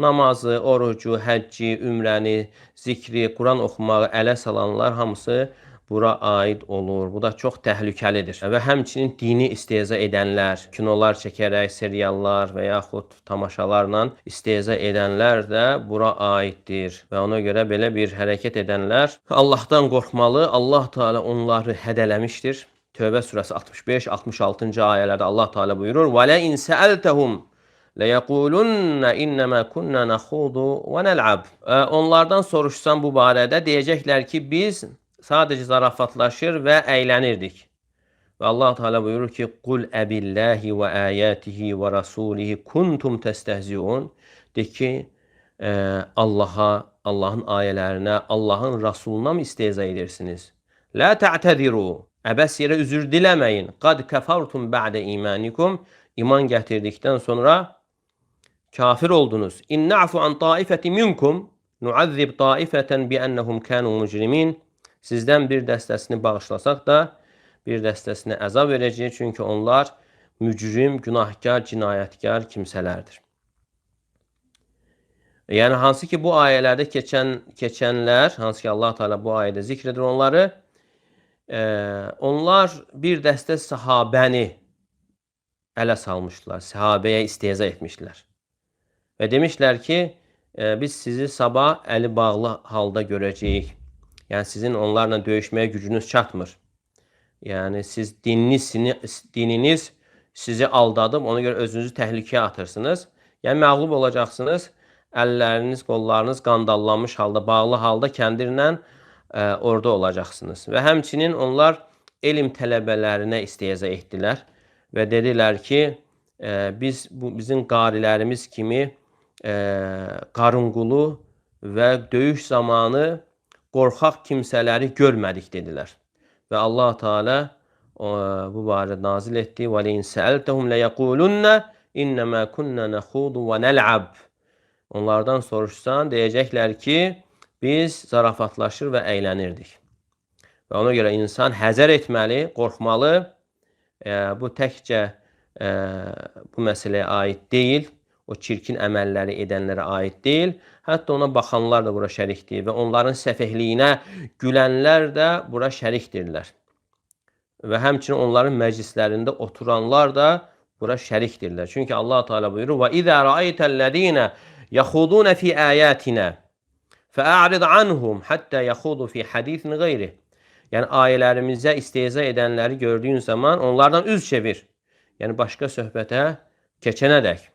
namazı, orucu, həcci, ümrəni, zikri, Quran oxumağı ələ salanlar hamısı bura aid olur. Bu da çox təhlükəlidir. Və həmçinin dini istehza edənlər, kinolar çəkərək, seriallar və yaxud tamaşalarla istehza edənlər də bura aiddir. Və ona görə belə bir hərəkət edənlər Allahdan qorxmalı. Allah Teala onları hədələmişdir. Tövbə surəsi 65-66-cı ayələrdə Allah Teala buyurur: "Və la in sa'altahum leyəqulunna innəmə kunnə nəxudu və nəl'ab." Onlardan soruşsan bu barədə deyəcəklər ki, biz sadəcə zarafatlaşır və əylənirdik. Və Allah Teala buyurur ki, "Qul əbillahi və ayatihi və rasulihi kuntum təstəhziun." De ki, Allaha, Allahın ayələrinə, Allahın Rasuluna mı istehza edirsiniz? La ta'təziru. Əbəs yerə üzür diləməyin. Qad kəfartum ba'də imanikum. İman gətirdikdən sonra kafir oldunuz. İn na'fu an taifeti minkum nu'azzib taifeten bi ennehum kanu mujrimin. Sizdən bir dəstəsini bağışlasaq da bir dəstəsinə əzab verəcəyik, çünki onlar mücrim, günahkar, cinayətkar kimsələrdir. Yəni hansı ki bu ayələrdə keçənlər, hansı ki Allah Teala bu ayədə zikr edir onları, onlar bir dəstə sahabəni ələ salmışlar, sahabəyə istehza etmişlər. Və demişlər ki, biz sizi sabah əli bağlı halda görəcəyik. Yəni sizin onlarla döyüşməyə gücünüz çatmır. Yəni siz dininiz sizi aldadıb, ona görə özünüzü təhlükəyə atırsınız. Yəni məğlub olacaqsınız, əlləriniz, qollarınız qandallanmış halda, bağlı halda kəndirlə orada olacaqsınız. Və həmçinin onlar elm tələbələrinə istehza etdilər və dedilər ki, bizim qarilərimiz kimi qarınqulu və döyüş zamanı qorxaq kimsələri görmədik dedilər. Və Allah Teala bu barədə nazil etdi. وَلَيْنْ سَأَلْتَهُمْ لَيَقُولُنَّ إِنَّمَا كُنَّ نَخُوضُ وَنَلْعَبْ. Onlardan soruşsan deyəcəklər ki, biz zarafatlaşır və əylənirdik. Və ona görə insan həzər etməli, qorxmalı. Bu təkcə bu məsələyə aid deyil. O çirkin əməlləri edənlərə aid deyil. Hətta ona baxanlar da bura şərikdir və onların səfehliyinə gülənlər də bura şərikdirlər. Və həmçinin onların məclislərində oturanlar da bura şərikdirlər. Çünki Allah Teala buyurur: "Və izə ra'aytəl-ləzīnə yaxudun fi ayatina fa'rid anhum hatta yaxudu fi hadisin qeyri." Yəni ayələrimizə istehza edənləri gördüyün zaman onlardan üz çevir. Yəni başqa söhbətə keçənədək.